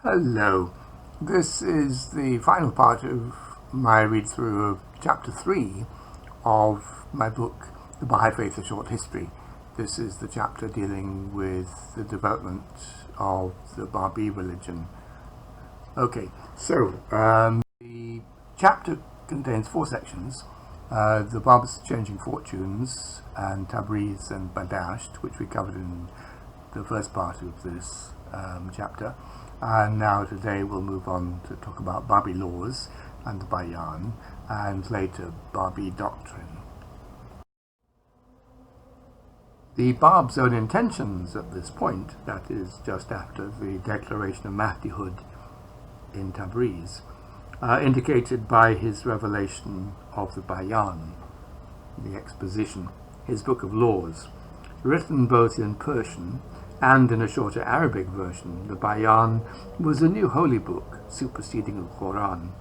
Hello, this is the final part of my read-through of Chapter 3 of my book, The Baha'i Faith, A Short History. This is the chapter dealing with the development of the Bābī religion. Okay, so the chapter contains 4 sections. The Babis changing fortunes, and Tabriz and Badasht, which we covered in the first part of this chapter. And now today we'll move on to talk about Babi laws and the Bayan, and later Babi doctrine. The Bab's own intentions at this point, that is just after the declaration of Mahdihood in Tabriz, indicated by his revelation of the Bayan, the exposition, his book of laws, written both in Persian and in a shorter Arabic version. The Bayan was a new holy book superseding the Quran.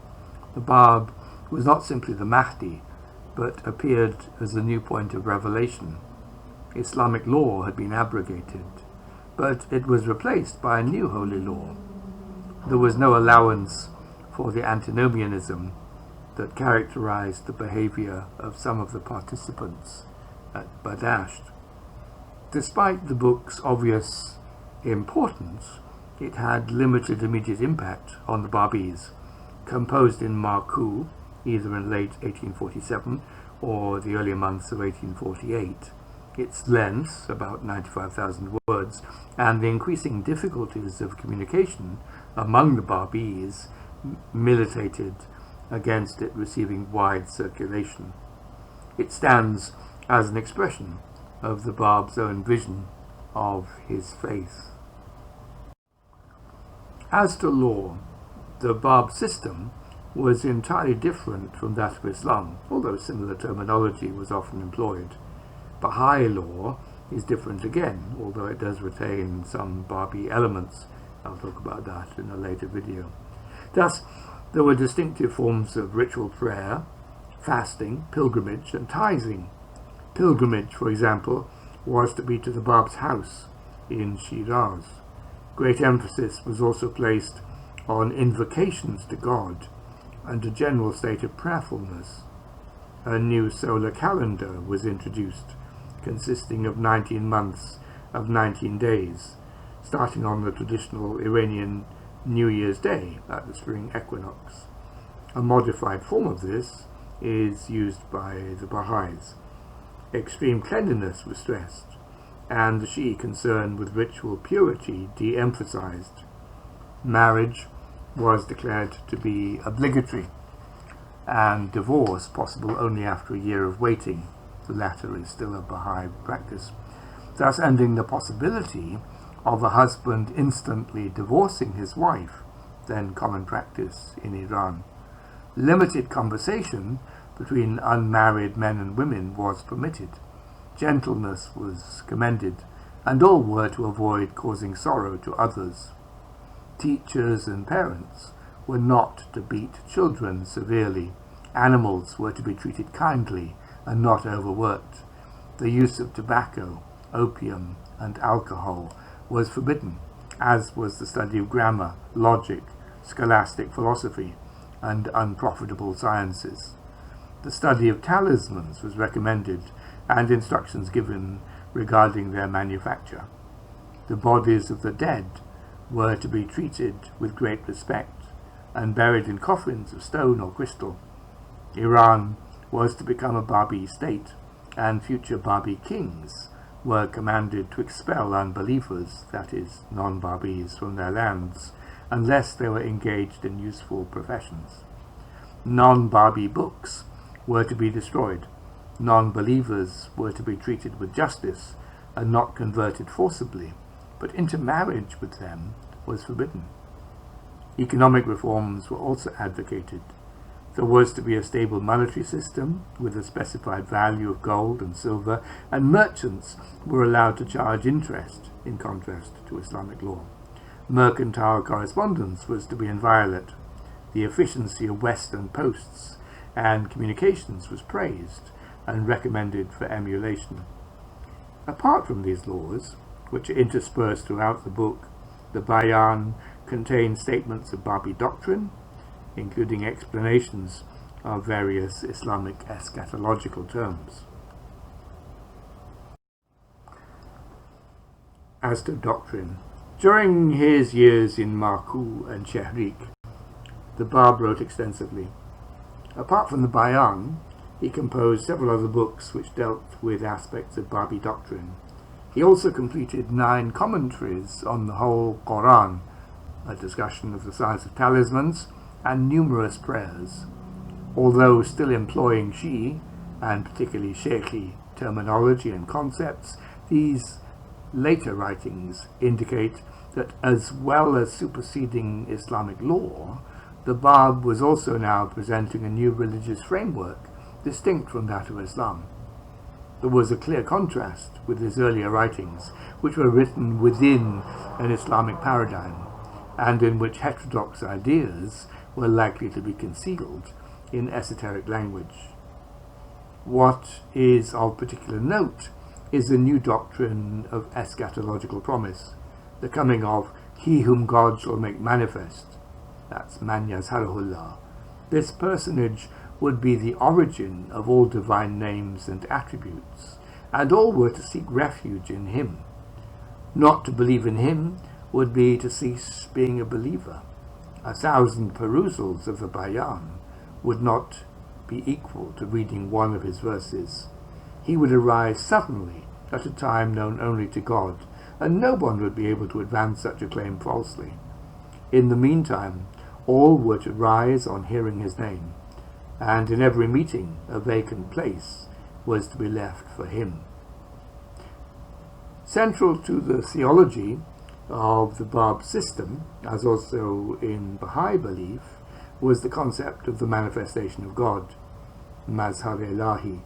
The Bab was not simply the Mahdi, but appeared as a new point of revelation. Islamic law had been abrogated, but it was replaced by a new holy law. There was no allowance for the antinomianism that characterized the behavior of some of the participants at Badasht. Despite the book's obvious importance, it had limited immediate impact on the Babis. Composed in Marku, either in late 1847 or the earlier months of 1848, its length, about 95,000 words, and the increasing difficulties of communication among the Babis militated against it receiving wide circulation. It stands as an expression of the Bab's own vision of his faith. As to law, the Bab system was entirely different from that of Islam, although similar terminology was often employed. Baha'i law is different again, although it does retain some Babi elements. I'll talk about that in a later video. Thus, there were distinctive forms of ritual prayer, fasting, pilgrimage, and tithing. Pilgrimage, for example, was to be to the Bab's house in Shiraz. Great emphasis was also placed on invocations to God and a general state of prayerfulness. A new solar calendar was introduced, consisting of 19 months of 19 days, starting on the traditional Iranian New Year's Day at the spring equinox. A modified form of this is used by the Baha'is. Extreme cleanliness was stressed, and the Shi'i concern with ritual purity de-emphasized. Marriage was declared to be obligatory, and divorce possible only after a year of waiting. The latter is still a Baha'i practice, thus ending the possibility of a husband instantly divorcing his wife, then common practice in Iran. Limited conversation between unmarried men and women was permitted. Gentleness was commended, and all were to avoid causing sorrow to others. Teachers and parents were not to beat children severely. Animals were to be treated kindly and not overworked. The use of tobacco, opium, and alcohol was forbidden, as was the study of grammar, logic, scholastic philosophy, and unprofitable sciences. The study of talismans was recommended, and instructions given regarding their manufacture. The bodies of the dead were to be treated with great respect, and buried in coffins of stone or crystal. Iran was to become a Babi state, and future Babi kings were commanded to expel unbelievers, that is, non-Babis, from their lands, unless they were engaged in useful professions. Non-Babi books were to be destroyed. Non-believers were to be treated with justice and not converted forcibly, but intermarriage with them was forbidden. Economic reforms were also advocated. There was to be a stable monetary system with a specified value of gold and silver, and merchants were allowed to charge interest, in contrast to Islamic law. Mercantile correspondence was to be inviolate. The efficiency of Western posts and communications was praised and recommended for emulation. Apart from these laws, which are interspersed throughout the book, the Bayan contains statements of Babi doctrine, including explanations of various Islamic eschatological terms. As to doctrine, during his years in Marku and Shehrik, the Bab wrote extensively. Apart from the Bayan, he composed several other books which dealt with aspects of Babi doctrine. He also completed 9 commentaries on the whole Quran, a discussion of the science of talismans, and numerous prayers. Although still employing Shi'i, and particularly Sheikhi, terminology and concepts, these later writings indicate that as well as superseding Islamic law, the Bab was also now presenting a new religious framework distinct from that of Islam. There was a clear contrast with his earlier writings, which were written within an Islamic paradigm, and in which heterodox ideas were likely to be concealed in esoteric language. What is of particular note is the new doctrine of eschatological promise, the coming of He whom God shall make manifest. That's Man Yazharahullah. This personage would be the origin of all divine names and attributes, and all were to seek refuge in him. Not to believe in him would be to cease being a believer. 1,000 perusals of the Bayan would not be equal to reading one of his verses. He would arise suddenly at a time known only to God, and no one would be able to advance such a claim falsely. In the meantime, all were to rise on hearing his name, and in every meeting a vacant place was to be left for him. Central to the theology of the Bab system, as also in Baha'i belief, was the concept of the manifestation of God, Mazhar Ilahi.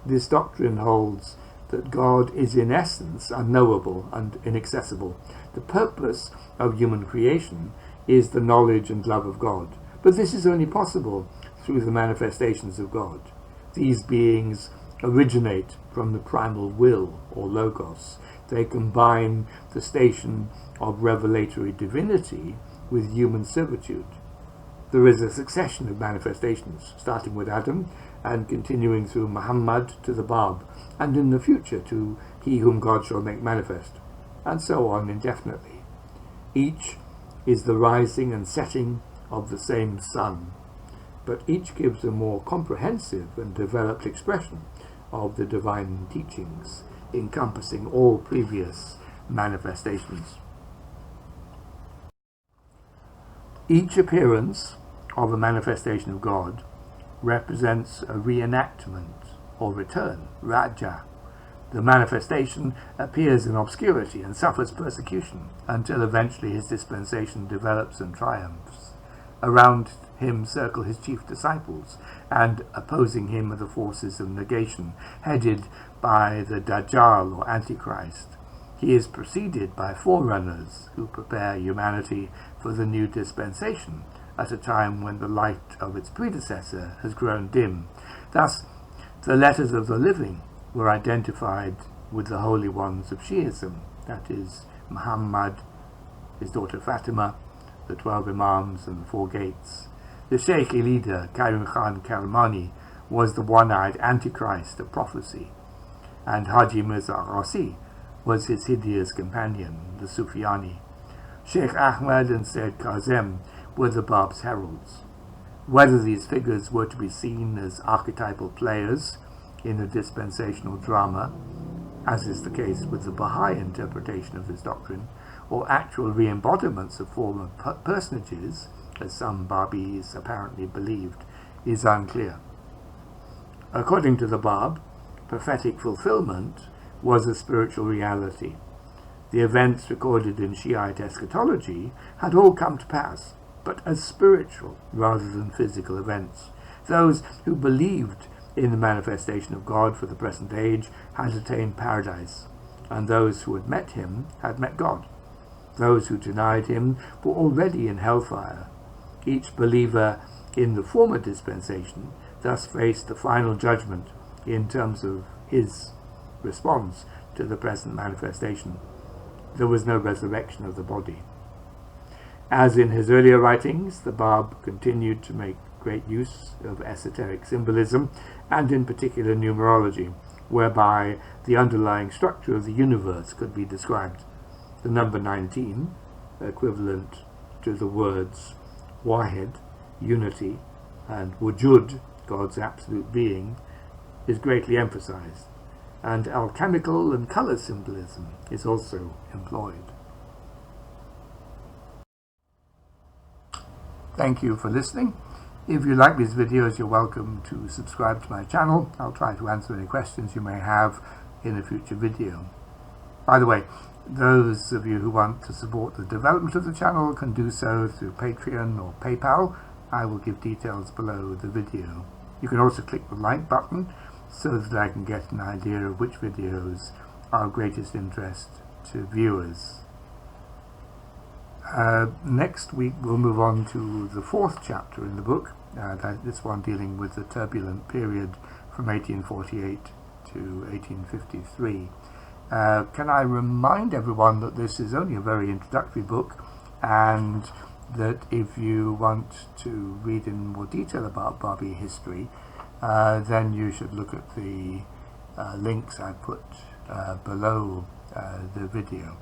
This doctrine holds that God is in essence unknowable and inaccessible. The purpose of human creation is the knowledge and love of God, but this is only possible through the manifestations of God. These beings originate from the primal will, or logos. They combine the station of revelatory divinity with human servitude. There is a succession of manifestations, starting with Adam and continuing through Muhammad to the Bab, and in the future to He whom God shall make manifest, and so on indefinitely. Each is the rising and setting of the same sun, but each gives a more comprehensive and developed expression of the divine teachings, encompassing all previous manifestations. Each appearance of a manifestation of God represents a reenactment or return, Raja. The manifestation appears in obscurity and suffers persecution until eventually his dispensation develops and triumphs. Around him circle his chief disciples, and opposing him are the forces of negation, headed by the Dajjal or Antichrist. He is preceded by forerunners who prepare humanity for the new dispensation at a time when the light of its predecessor has grown dim. Thus, the letters of the living were identified with the holy ones of Shi'ism, that is, Muhammad, his daughter Fatima, the 12 Imams and the 4 gates. The Sheikhi leader, Karim Khan Karmani, was the one-eyed Antichrist of prophecy, and Haji Mirza Ghasi was his hideous companion, the Sufyani. Sheikh Ahmad and Sayyid Kazem were the Bab's heralds. Whether these figures were to be seen as archetypal players in a dispensational drama, as is the case with the Baha'i interpretation of this doctrine, or actual re-embodiments of former personages, as some Babis apparently believed, is unclear. According to the Bab, prophetic fulfillment was a spiritual reality. The events recorded in Shiite eschatology had all come to pass, but as spiritual rather than physical events. Those who believed in the manifestation of God for the present age had attained paradise, and those who had met him had met God. Those who denied him were already in hellfire. Each believer in the former dispensation thus faced the final judgment in terms of his response to the present manifestation. There was no resurrection of the body. As in his earlier writings, the Bāb continued to make great use of esoteric symbolism, and in particular numerology, whereby the underlying structure of the universe could be described. The number 19, equivalent to the words Wahid, unity, and Wujud, God's absolute being, is greatly emphasized, and alchemical and color symbolism is also employed. Thank you for listening. If you like these videos, you're welcome to subscribe to my channel. I'll try to answer any questions you may have in a future video. By the way, those of you who want to support the development of the channel can do so through Patreon or PayPal. I will give details below the video. You can also click the like button so that I can get an idea of which videos are of greatest interest to viewers. Next week we'll move on to the 4th chapter in the book, this one dealing with the turbulent period from 1848 to 1853. Can I remind everyone that this is only a very introductory book, and that if you want to read in more detail about Babi history, then you should look at the links I put below the video.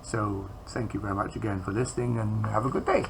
So thank you very much again for listening, and have a good day.